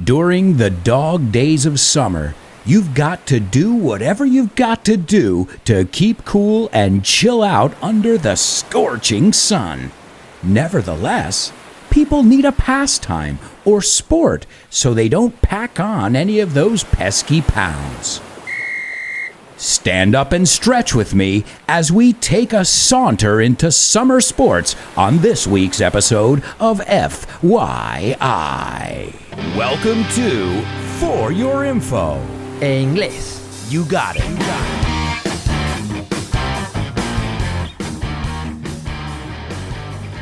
During the dog days of summer, you've got to do whatever you've got to do to keep cool and chill out under the scorching sun. Nevertheless, people need a pastime or sport so they don't pack on any of those pesky pounds. Stand up and stretch with me as we take a saunter into summer sports on this week's episode of FYI. Welcome to For Your Info. En inglés. You got it.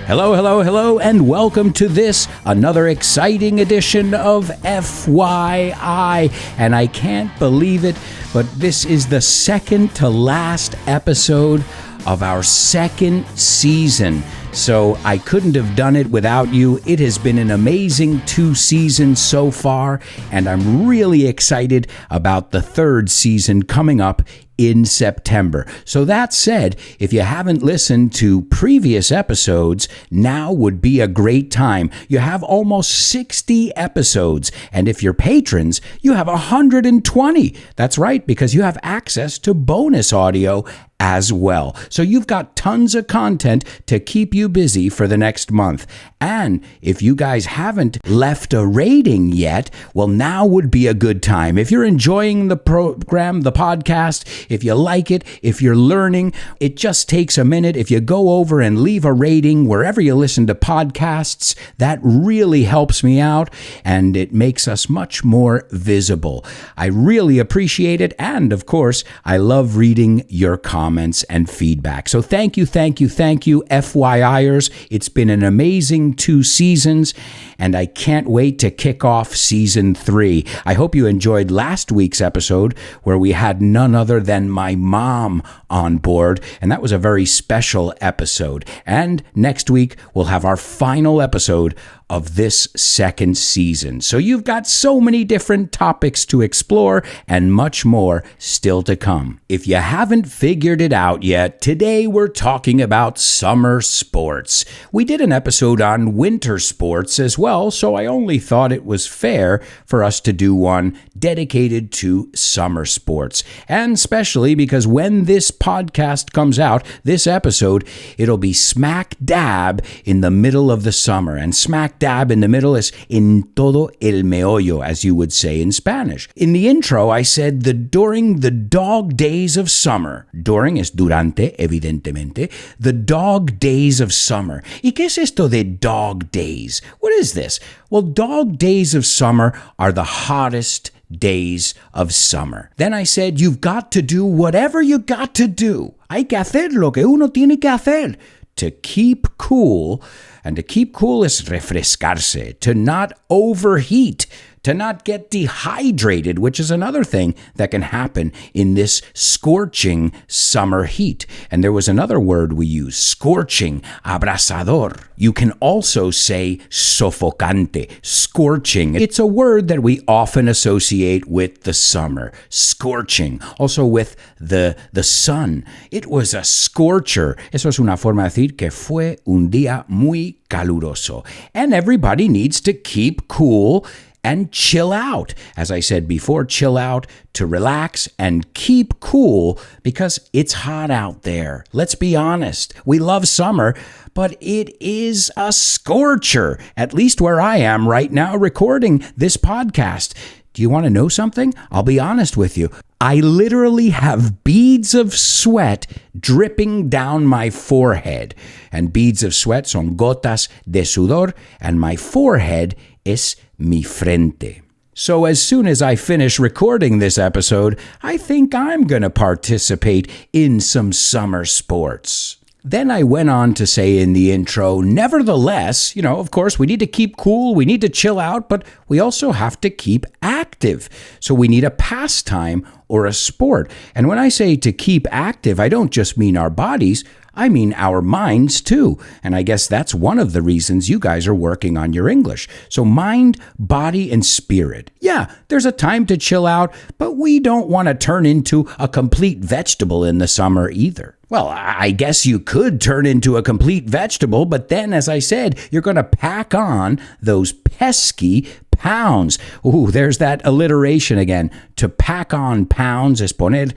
Hello, and welcome to this, another exciting edition of FYI. And I can't believe it, but this is the second to last episode of our second season. So I couldn't have done it without you. It has been an amazing 2 seasons so far, and I'm really excited about the third season coming up in September. So that said, if you haven't listened to previous episodes, now would be a great time. You have almost 60 episodes, and if you're patrons, you have 120. That's right, because you have access to bonus audio as well. So you've got tons of content to keep you busy for the next month. And if you guys haven't left a rating yet, well, now would be a good time. If you're enjoying the program, the podcast, if you like it, if you're learning, it just takes a minute. If you go over and leave a rating wherever you listen to podcasts, that really helps me out and it makes us much more visible. I really appreciate it. And of course, I love reading your comments and feedback. So thank you, FYIers. It's been an amazing 2 seasons, and I can't wait to kick off season 3. I hope you enjoyed last week's episode where we had none other than my mom on board, and that was a very special episode. And next week, we'll have our final episode of this second season. So you've got so many different topics to explore and much more still to come. If you haven't figured it out yet, today we're talking about summer sports. We did an episode on winter sports as well, so I only thought it was fair for us to do one dedicated to summer sports. And especially because when this podcast comes out, this episode, it'll be smack dab in the middle of the summer. And smack dab in the middle is en todo el meollo, as you would say in Spanish. In the intro, I said during the dog days of summer. During es durante, evidentemente. The dog days of summer. ¿Y qué es esto de dog days? What is this? Well, dog days of summer are the hottest days of summer. Then I said, you've got to do whatever you got to do. Hay que hacer lo que uno tiene que hacer to keep cool. And to keep cool is refrescarse, to not overheat, to not get dehydrated, which is another thing that can happen in this scorching summer heat. And there was another word we use, scorching, abrasador. You can also say sofocante, scorching. It's a word that we often associate with the summer, scorching. Also with the sun. It was a scorcher. Eso es una forma de decir que fue un día muy caluroso. And everybody needs to keep cool and chill out. As I said before, chill out to relax and keep cool because it's hot out there. Let's be honest. We love summer, but it is a scorcher, at least where I am right now recording this podcast. Do you want to know something? I'll be honest with you. I literally have beads of sweat dripping down my forehead. And beads of sweat son gotas de sudor, and my forehead es mi frente. So as soon as I finish recording this episode, I think I'm going to participate in some summer sports. Then I went on to say in the intro, nevertheless, of course, we need to keep cool, we need to chill out, but we also have to keep active. So we need a pastime or a sport. And when I say to keep active, I don't just mean our bodies, I mean our minds too. And I guess that's one of the reasons you guys are working on your English. So mind, body, and spirit. Yeah, there's a time to chill out, but we don't want to turn into a complete vegetable in the summer either. Well, I guess you could turn into a complete vegetable, but then, as I said, you're going to pack on those pesky pounds. Ooh, there's that alliteration again. To pack on pounds es poner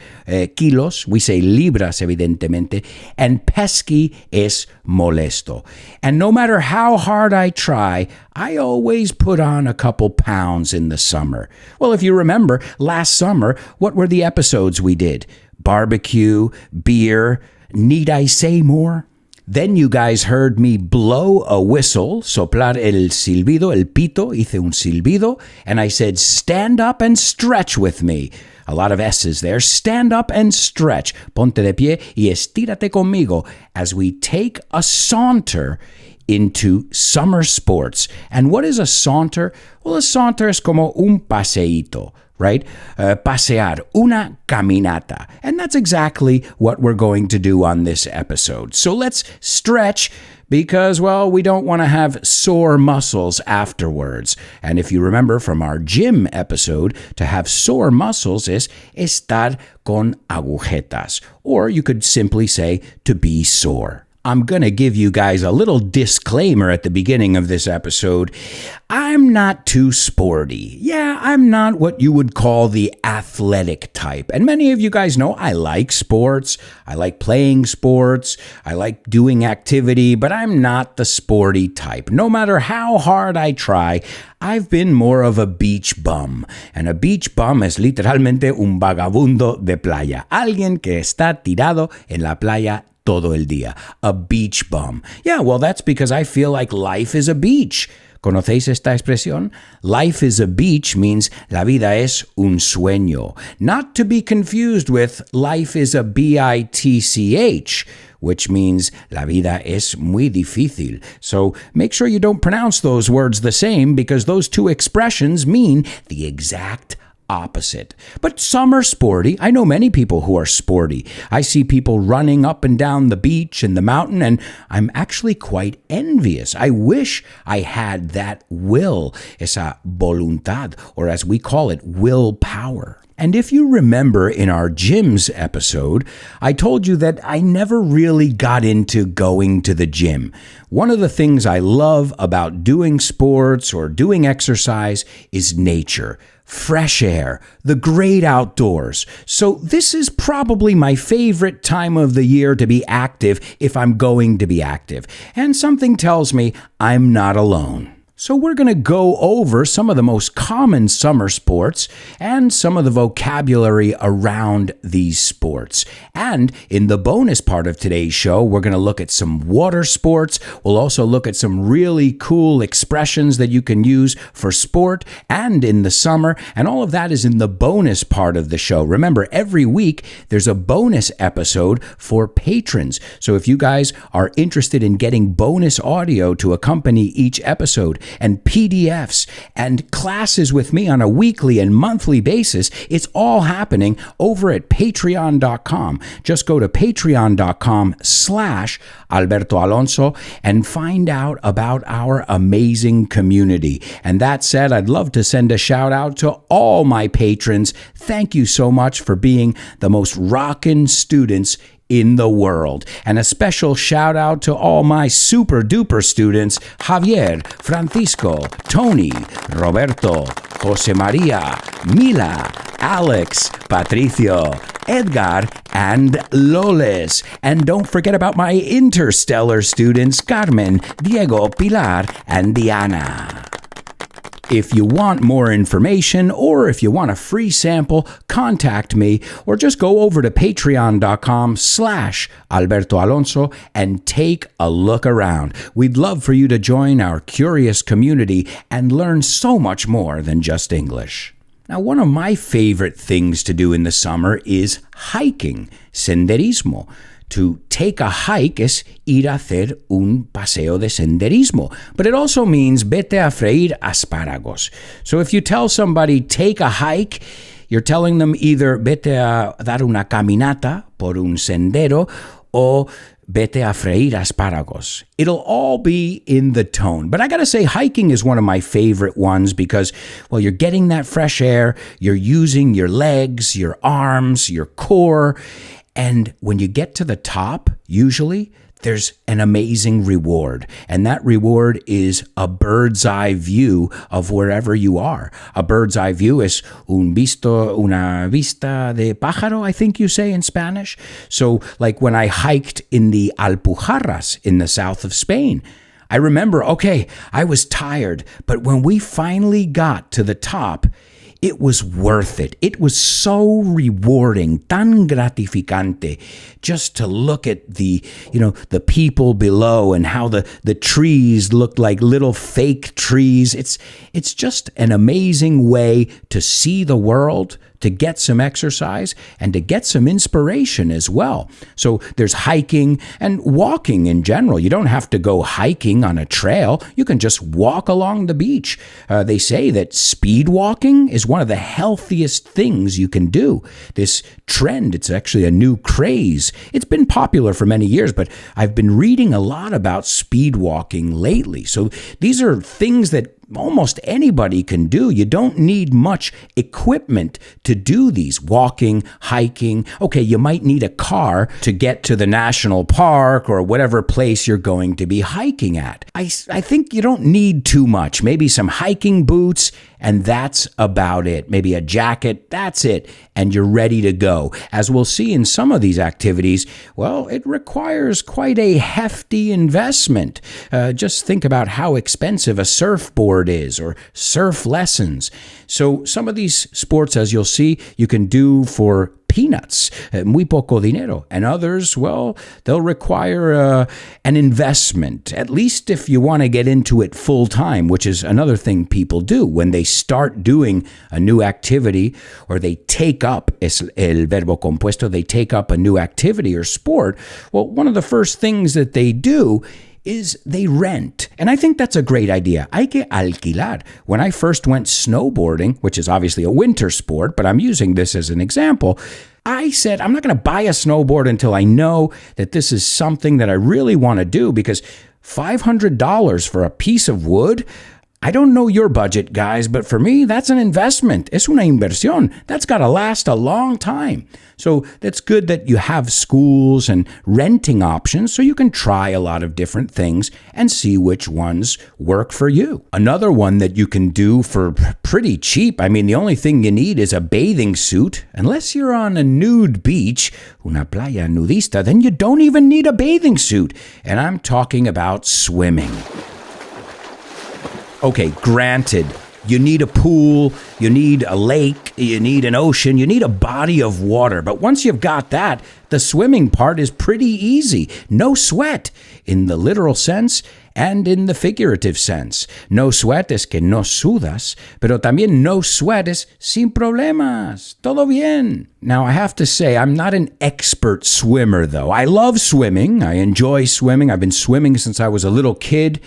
kilos. We say libras, evidentemente. And pesky es molesto. And no matter how hard I try, I always put on a couple pounds in the summer. Well, if you remember, last summer, what were the episodes we did? Barbecue, beer. Need I say more? Then you guys heard me blow a whistle, soplar el silbido, el pito, hice un silbido, and I said, stand up and stretch with me. A lot of S's there. Stand up and stretch. Ponte de pie y estírate conmigo as we take a saunter into summer sports. And what is a saunter? Well, a saunter es como un paseíto, right? Pasear, una caminata. And that's exactly what we're going to do on this episode. So let's stretch because, well, we don't want to have sore muscles afterwards. And if you remember from our gym episode, to have sore muscles is estar con agujetas. Or you could simply say to be sore. I'm going to give you guys a little disclaimer at the beginning of this episode. I'm not too sporty. Yeah, I'm not what you would call the athletic type. And many of you guys know I like sports. I like playing sports. I like doing activity, but I'm not the sporty type. No matter how hard I try, I've been more of a beach bum. And a beach bum es literalmente un vagabundo de playa. Alguien que está tirado en la playa todo el día. A beach bum. Yeah, well, that's because I feel like life is a beach. ¿Conocéis esta expresión? Life is a beach means la vida es un sueño. Not to be confused with life is a bitch, which means la vida es muy difícil. So make sure you don't pronounce those words the same because those two expressions mean the exact opposite. But some are sporty. I know many people who are sporty. I see people running up and down the beach and the mountain, and I'm actually quite envious. I wish I had that will, esa voluntad, or as we call it, willpower. And if you remember in our gyms episode, I told you that I never really got into going to the gym. One of the things I love about doing sports or doing exercise is nature. Fresh air, the great outdoors. So this is probably my favorite time of the year to be active if I'm going to be active. And something tells me I'm not alone. So we're going to go over some of the most common summer sports and some of the vocabulary around these sports. And in the bonus part of today's show, we're going to look at some water sports. We'll also look at some really cool expressions that you can use for sport and in the summer. And all of that is in the bonus part of the show. Remember, every week there's a bonus episode for patrons. So if you guys are interested in getting bonus audio to accompany each episode, and PDFs and classes with me on a weekly and monthly basis, it's all happening over at patreon.com. Just go to patreon.com/Alberto Alonso and find out about our amazing community. And that said, I'd love to send a shout out to all my patrons. Thank you so much for being the most rockin' students in the world. And a special shout out to all my super duper students, Javier, Francisco, Tony, Roberto, Jose Maria, Mila, Alex, Patricio, Edgar, and Loles. And don't forget about my interstellar students, Carmen, Diego, Pilar, and Diana. If you want more information or if you want a free sample, contact me or just go over to patreon.com/Alberto Alonso and take a look around. We'd love for you to join our curious community and learn so much more than just English. Now, one of my favorite things to do in the summer is hiking, senderismo. To take a hike es ir a hacer un paseo de senderismo. But it also means vete a freír espárragos. So if you tell somebody take a hike, you're telling them either vete a dar una caminata por un sendero o vete a freír espárragos. It'll all be in the tone. But I gotta say, hiking is one of my favorite ones because, well, you're getting that fresh air, you're using your legs, your arms, your core. And when you get to the top, usually, there's an amazing reward. And that reward is a bird's eye view of wherever you are. A bird's eye view is una vista de pájaro, I think you say in Spanish. So like when I hiked in the Alpujarras in the south of Spain, I remember, okay, I was tired, but when we finally got to the top, it was worth it. It was so rewarding, tan gratificante, just to look at the people below and how the trees looked like little fake trees. It's just an amazing way to see the world, to get some exercise, and to get some inspiration as well. So there's hiking and walking in general. You don't have to go hiking on a trail. You can just walk along the beach. They say that speed walking is one of the healthiest things you can do. This trend, it's actually a new craze. It's been popular for many years, but I've been reading a lot about speed walking lately. So these are things that almost anybody can do. You don't need much equipment to do these. Walking, hiking. Okay, you might need a car to get to the national park or whatever place you're going to be hiking at. I think you don't need too much. Maybe some hiking boots, and that's about it. Maybe a jacket, that's it, and you're ready to go. As we'll see in some of these activities, well, it requires quite a hefty investment. Just think about how expensive a surfboard is, or surf lessons. So some of these sports, as you'll see, you can do for peanuts, muy poco dinero. And others, well, they'll require an investment, at least if you want to get into it full time, which is another thing people do. When they start doing a new activity, or they take up, es el verbo compuesto, they take up a new activity or sport, well, one of the first things that they do is they rent. And I think that's a great idea. Hay que alquilar. When I first went snowboarding, which is obviously a winter sport, but I'm using this as an example, I said, I'm not going to buy a snowboard until I know that this is something that I really want to do, because $500 for a piece of wood, I don't know your budget, guys, but for me, that's an investment. Es una inversión. That's got to last a long time. So that's good that you have schools and renting options so you can try a lot of different things and see which ones work for you. Another one that you can do for pretty cheap, I mean, the only thing you need is a bathing suit. Unless you're on a nude beach, una playa nudista, then you don't even need a bathing suit. And I'm talking about swimming. Okay, granted, you need a pool, you need a lake, you need an ocean, you need a body of water. But once you've got that, the swimming part is pretty easy. No sweat in the literal sense and in the figurative sense. No sweat es que no sudas, pero también no sweat es sin problemas. Todo bien. Now, I have to say, I'm not an expert swimmer, though. I love swimming. I enjoy swimming. I've been swimming since I was a little kid.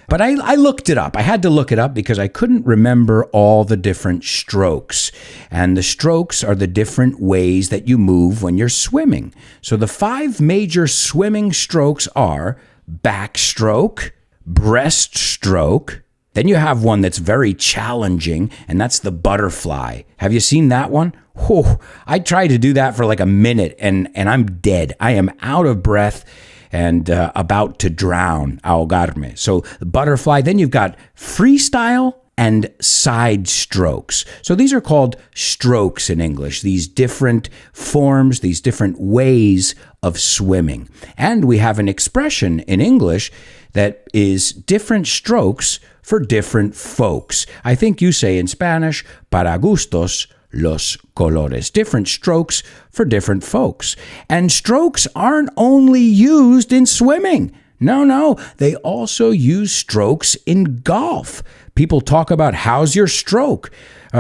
But I looked it up. I had to look it up because I couldn't remember all the different strokes. And the strokes are the different ways that you move when you're swimming. So the 5 major swimming strokes are backstroke, breaststroke. Then you have one that's very challenging, and that's the butterfly. Have you seen that one? Whew, I tried to do that for like a minute, and I'm dead. I am out of breath and about to drown, ahogarme. So the butterfly, then you've got freestyle and side strokes. So these are called strokes in English, these different forms, these different ways of swimming. And we have an expression in English that is different strokes for different folks. I think you say in Spanish, para gustos, los colores. Different strokes for different folks. And strokes aren't only used in swimming. No, they also use strokes in golf. People talk about how's your stroke.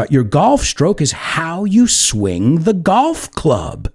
Your golf stroke is how you swing the golf club.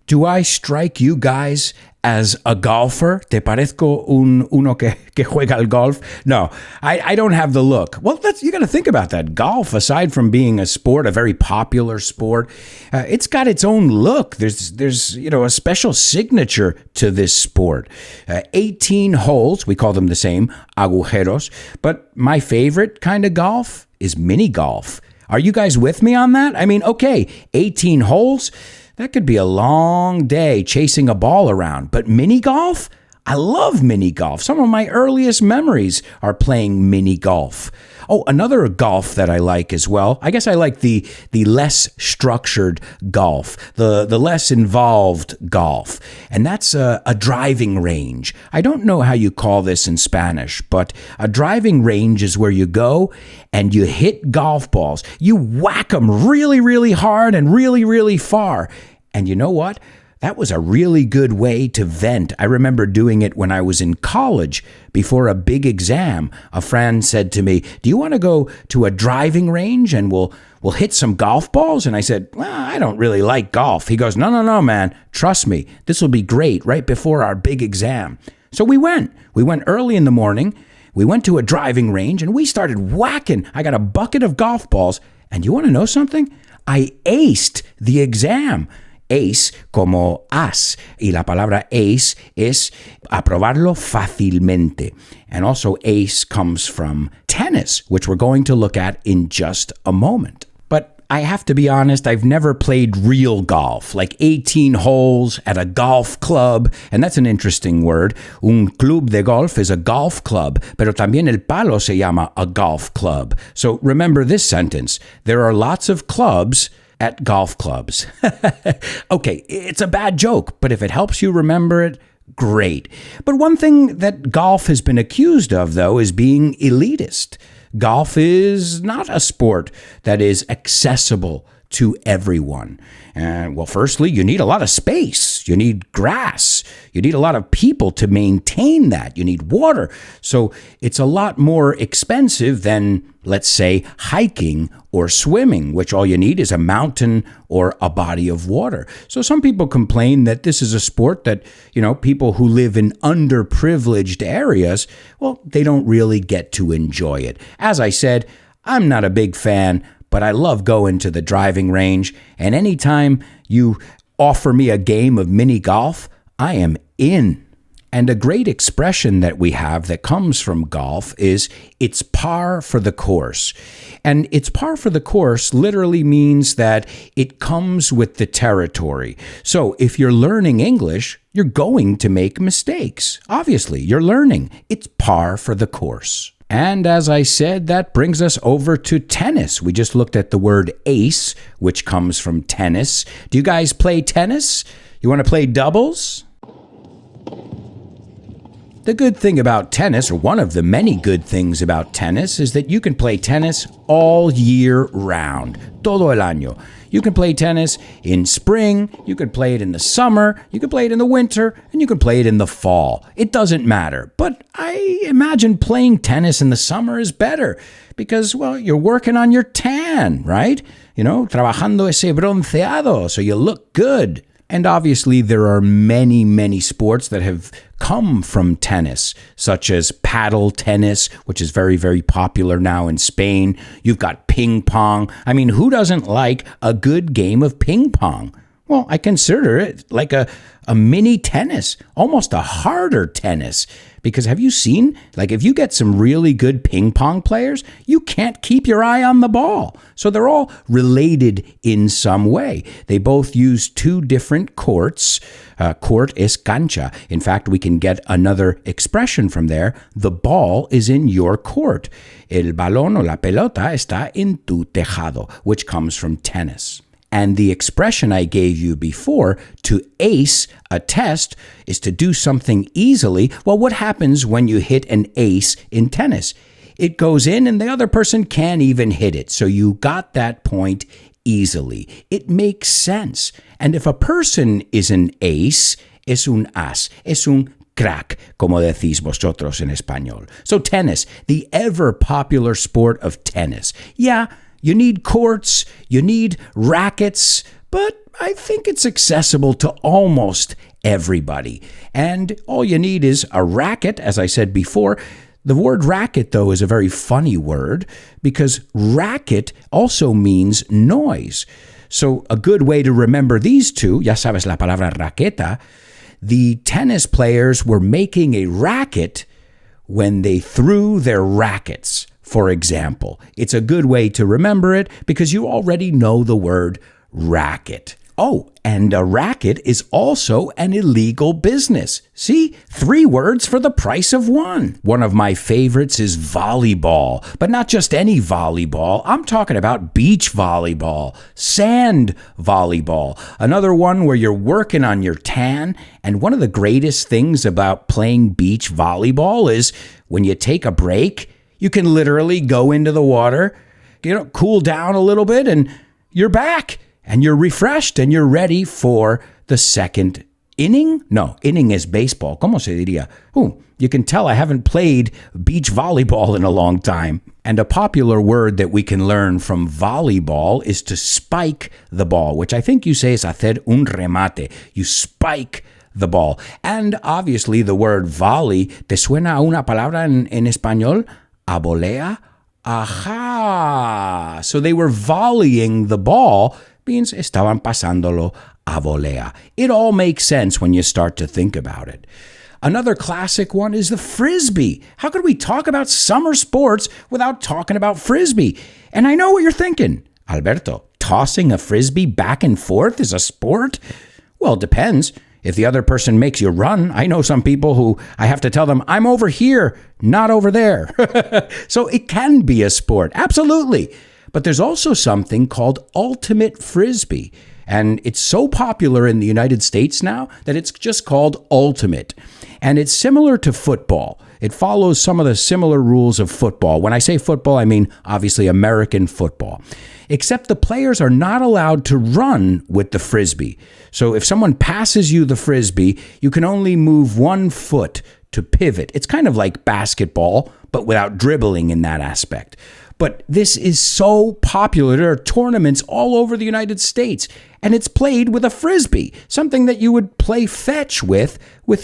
Do I strike you guys as a golfer? ¿Te parezco uno que juega al golf? No, I don't have the look. Well, you got to think about that. Golf, aside from being a sport, a very popular sport, it's got its own look. There's a special signature to this sport. 18 holes, we call them the same, agujeros. But my favorite kind of golf is mini golf. Are you guys with me on that? I mean, okay, 18 holes. That could be a long day chasing a ball around. But mini golf? I love mini golf. Some of my earliest memories are playing mini golf. Oh, another golf that I like as well. I guess I like the less structured golf, the less involved golf. And that's a driving range. I don't know how you call this in Spanish, but a driving range is where you go and you hit golf balls. You whack them really, really hard and really, really far. And you know what? That was a really good way to vent. I remember doing it when I was in college before a big exam. A friend said to me, "Do you want to go to a driving range and we'll hit some golf balls?" And I said, "Well, I don't really like golf." He goes, No, man. Trust me. This will be great right before our big exam." So we went. We went early in the morning. We went to a driving range and we started whacking. I got a bucket of golf balls. And you want to know something? I aced the exam. Ace como as, y la palabra ace es aprobarlo fácilmente. And also ace comes from tennis, which we're going to look at in just a moment. But I have to be honest, I've never played real golf, like 18 holes at a golf club. And that's an interesting word. Un club de golf is a golf club, pero también el palo se llama a golf club. So remember this sentence. There are lots of clubs at golf clubs. Okay, it's a bad joke, but if it helps you remember it, great. But one thing that golf has been accused of, though, is being elitist. Golf is not a sport that is accessible to everyone. Well, firstly, you need a lot of space. You need grass. You need a lot of people to maintain that. You need water. So it's a lot more expensive than, let's say, hiking or swimming, which all you need is a mountain or a body of water. So some people complain that this is a sport that, people who live in underprivileged areas, well, they don't really get to enjoy it. As I said, I'm not a big fan, but I love going to the driving range, and anytime you offer me a game of mini golf, I am in. And a great expression that we have that comes from golf is it's par for the course. And it's par for the course literally means that it comes with the territory. So if you're learning English, you're going to make mistakes. Obviously, you're learning. It's par for the course. And as I said, that brings us over to tennis. We just looked at the word ace, which comes from tennis. Do you guys play tennis? You want to play doubles? The good thing about tennis, or one of the many good things about tennis, is that you can play tennis all year round. Todo el año. You can play tennis in spring, you can play it in the summer, you can play it in the winter, and you can play it in the fall. It doesn't matter. But I imagine playing tennis in the summer is better because, well, you're working on your tan, right? Trabajando ese bronceado, so you look good. And obviously, there are many, many sports that have come from tennis, such as paddle tennis, which is very, very popular now in Spain. You've got ping pong. I mean, who doesn't like a good game of ping pong? Well, I consider it like a mini tennis, almost a harder tennis. Because have you seen, if you get some really good ping pong players, you can't keep your eye on the ball. So they're all related in some way. They both use two different courts. Court es cancha. In fact, we can get another expression from there. The ball is in your court. El balón o la pelota está en tu tejado, which comes from tennis. And the expression I gave you before, to ace a test, is to do something easily. Well, what happens when you hit an ace in tennis? It goes in and the other person can't even hit it. So you got that point easily. It makes sense. And if a person is an ace, es un as, es un crack, como decís vosotros en español. So tennis, the ever popular sport of tennis. Yeah, you need courts, you need rackets, but I think it's accessible to almost everybody. And all you need is a racket, as I said before. The word racket, though, is a very funny word because racket also means noise. So a good way to remember these two, ya sabes la palabra raqueta, the tennis players were making a racket when they threw their rackets. For example, it's a good way to remember it because you already know the word racket. Oh, and a racket is also an illegal business. See? 3 words for the price of 1. One of my favorites is volleyball, but not just any volleyball. I'm talking about beach volleyball, sand volleyball, another one where you're working on your tan. And one of the greatest things about playing beach volleyball is when you take a break, you can literally go into the water, cool down a little bit, and you're back. And you're refreshed and you're ready for the second inning. No, inning is baseball. ¿Cómo se diría? You can tell I haven't played beach volleyball in a long time. And a popular word that we can learn from volleyball is to spike the ball, which I think you say is hacer un remate. You spike the ball. And obviously the word volley, ¿te suena a una palabra en español? A volea? Aha! So they were volleying the ball, means estaban pasándolo a volea. It all makes sense when you start to think about it. Another classic one is the Frisbee. How could we talk about summer sports without talking about Frisbee? And I know what you're thinking. Alberto, tossing a Frisbee back and forth is a sport? Well, it depends. If the other person makes you run, I know some people who I have to tell them, I'm over here, not over there. So it can be a sport. Absolutely. But there's also something called ultimate Frisbee. And it's so popular in the United States now that it's just called ultimate. And it's similar to football. It follows some of the similar rules of football. When I say football, I mean obviously American football. Except the players are not allowed to run with the Frisbee. So if someone passes you the Frisbee, you can only move 1 foot to pivot. It's kind of like basketball, but without dribbling in that aspect. But this is so popular. There are tournaments all over the United States, and it's played with a Frisbee, something that you would play fetch with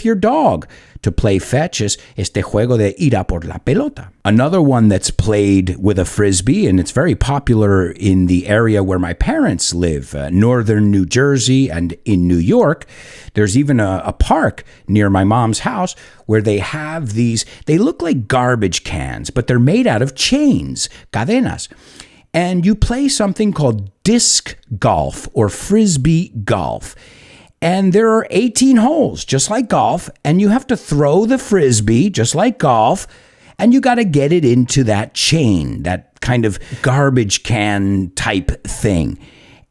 your dog. To play fetch is este juego de ir a por la pelota. Another one that's played with a Frisbee, and it's very popular in the area where my parents live, northern New Jersey and in New York. There's even a park near my mom's house where they have these, they look like garbage cans, but they're made out of chains, cadenas. And you play something called disc golf or Frisbee golf. And there are 18 holes, just like golf, and you have to throw the Frisbee, just like golf, and you got to get it into that chain, that kind of garbage can type thing.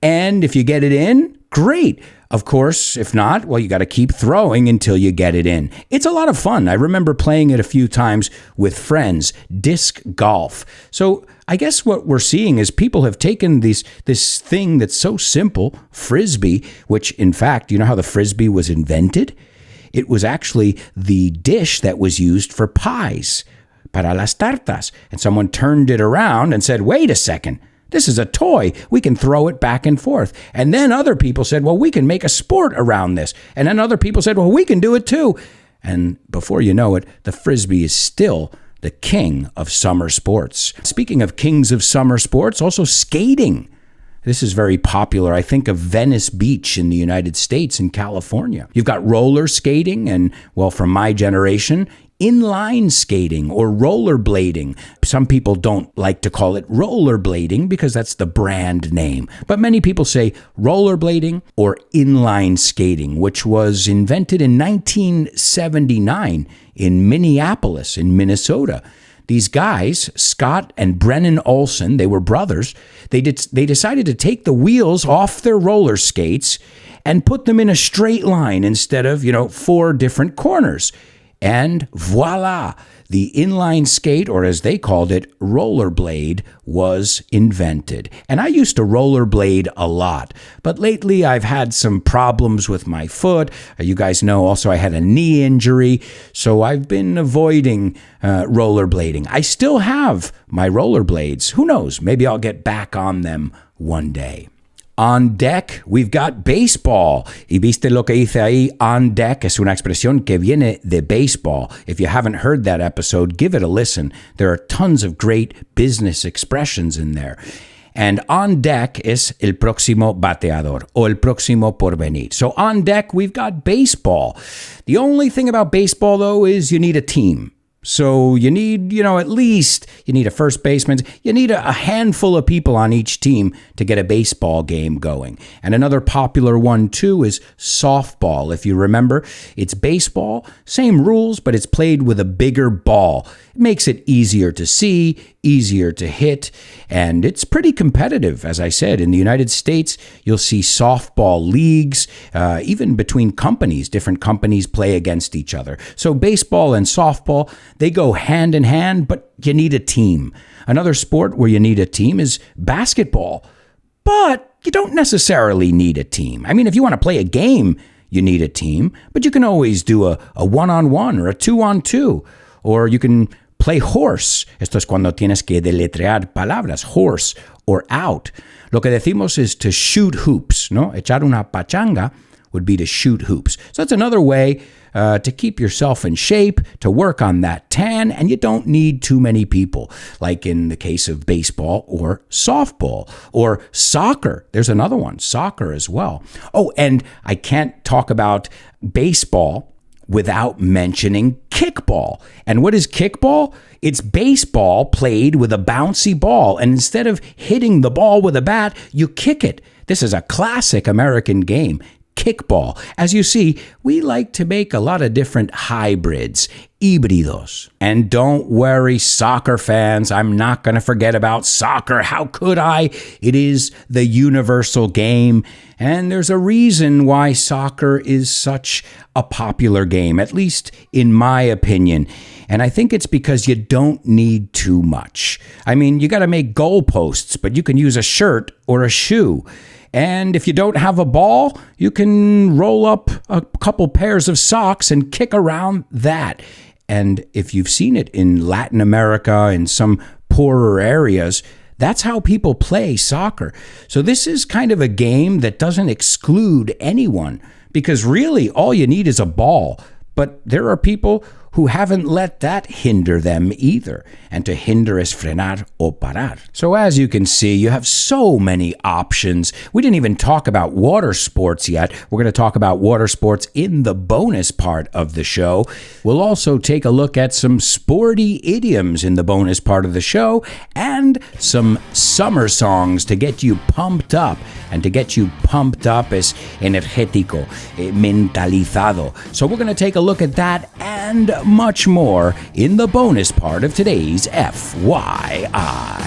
And if you get it in, great. Of course, if not, well, you got to keep throwing until you get it in. It's a lot of fun. I remember playing it a few times with friends, disc golf. So I guess what we're seeing is people have taken this thing that's so simple, Frisbee, which in fact, you know how the Frisbee was invented? It was actually the dish that was used for pies, para las tartas. And someone turned it around and said, wait a second. This is a toy. We can throw it back and forth. And then other people said, well, we can make a sport around this. And then other people said, well, we can do it too. And before you know it, the Frisbee is still the king of summer sports. Speaking of kings of summer sports, also skating. This is very popular. I think of Venice Beach in the United States and California. You've got roller skating and, well, from my generation, inline skating or rollerblading. Some people don't like to call it rollerblading because that's the brand name. But many people say rollerblading or inline skating, which was invented in 1979 in Minneapolis, in Minnesota. These guys, Scott and Brennan Olson, they were brothers. They decided to take the wheels off their roller skates and put them in a straight line instead of, 4 different corners. And voila, the inline skate, or as they called it, rollerblade, was invented. And I used to rollerblade a lot, but lately I've had some problems with my foot. You guys know also I had a knee injury, so I've been avoiding rollerblading. I still have my rollerblades. Who knows? Maybe I'll get back on them one day. On deck, we've got baseball. Y viste lo que hice ahí, on deck, es una expresión que viene de baseball. If you haven't heard that episode, give it a listen. There are tons of great business expressions in there. And on deck es el próximo bateador, o el próximo por venir. So on deck, we've got baseball. The only thing about baseball, though, is you need a team. So you need, at least you need a first baseman. You need a handful of people on each team to get a baseball game going. And another popular one, too, is softball. If you remember, it's baseball, same rules, but it's played with a bigger ball. It makes it easier to see, easier to hit, and it's pretty competitive. As I said, in the United States, you'll see softball leagues, even between companies. Different companies play against each other. So baseball and softball, they go hand in hand, but you need a team. Another sport where you need a team is basketball, but you don't necessarily need a team. I mean, if you want to play a game, you need a team, but you can always do a one-on-one or a two-on-two, or you can play horse. Esto es cuando tienes que deletrear palabras, horse or out. Lo que decimos is to shoot hoops, ¿no? Echar una pachanga would be to shoot hoops. So that's another way to keep yourself in shape, to work on that tan, and you don't need too many people, like in the case of baseball or softball or soccer. There's another one, soccer as well. Oh, and I can't talk about baseball without mentioning kickball. And what is kickball? It's baseball played with a bouncy ball, and instead of hitting the ball with a bat, you kick it. This is a classic American game. Kickball. As you see, we like to make a lot of different hybrids, híbridos. And don't worry, soccer fans, I'm not going to forget about soccer. How could I? It is the universal game, and there's a reason why soccer is such a popular game, at least in my opinion. And I think it's because you don't need too much. I mean, you got to make goalposts, but you can use a shirt or a shoe. And if you don't have a ball, you can roll up a couple pairs of socks and kick around that. And if you've seen it in Latin America, in some poorer areas, that's how people play soccer. So this is kind of a game that doesn't exclude anyone, because really all you need is a ball. But there are people who haven't let that hinder them either. And to hinder es frenar o parar. So as you can see, you have so many options. We didn't even talk about water sports yet. We're going to talk about water sports in the bonus part of the show. We'll also take a look at some sporty idioms in the bonus part of the show, and some summer songs to get you pumped up. And to get you pumped up es energético, mentalizado. So we're going to take a look at that and much more in the bonus part of today's FYI.